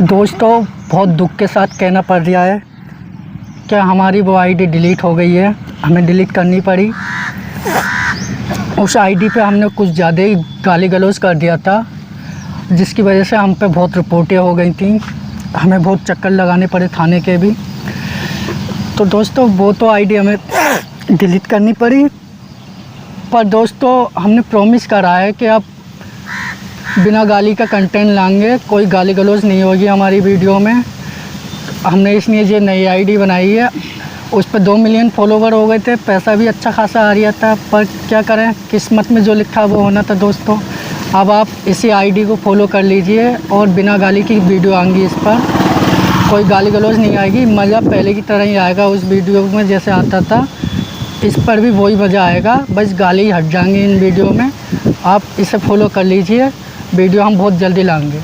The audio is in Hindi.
दोस्तों बहुत दुख के साथ कहना पड़ रहा है कि हमारी वो आईडी डिलीट हो गई है, हमें डिलीट करनी पड़ी। उस आईडी पे हमने कुछ ज़्यादा ही गाली गलौज कर दिया था, जिसकी वजह से हम पे बहुत रिपोर्टें हो गई थी, हमें बहुत चक्कर लगाने पड़े थाने के भी। तो दोस्तों वो तो आईडी हमें डिलीट करनी पड़ी, पर दोस्तों हमने प्रॉमिस करा है कि अब बिना गाली का कंटेंट लाएंगे, कोई गाली गलौज नहीं होगी हमारी वीडियो में। हमने इसलिए ये नई आईडी बनाई है, उस पर 2 मिलियन फॉलोवर हो गए थे, पैसा भी अच्छा खासा आ रहा था, पर क्या करें, किस्मत में जो लिखा वो होना था। दोस्तों अब आप इसी आईडी को फॉलो कर लीजिए और बिना गाली की वीडियो आएंगी, इस पर कोई गाली गलौज नहीं आएगी, मज़ा पहले की तरह ही आएगा उस वीडियो में जैसे आता था। इस पर भी वही मज़ा आएगा, बस गाली हट जाएंगी इन वीडियो में। आप इसे फॉलो कर लीजिए, वीडियो हम बहुत जल्दी लाएंगे।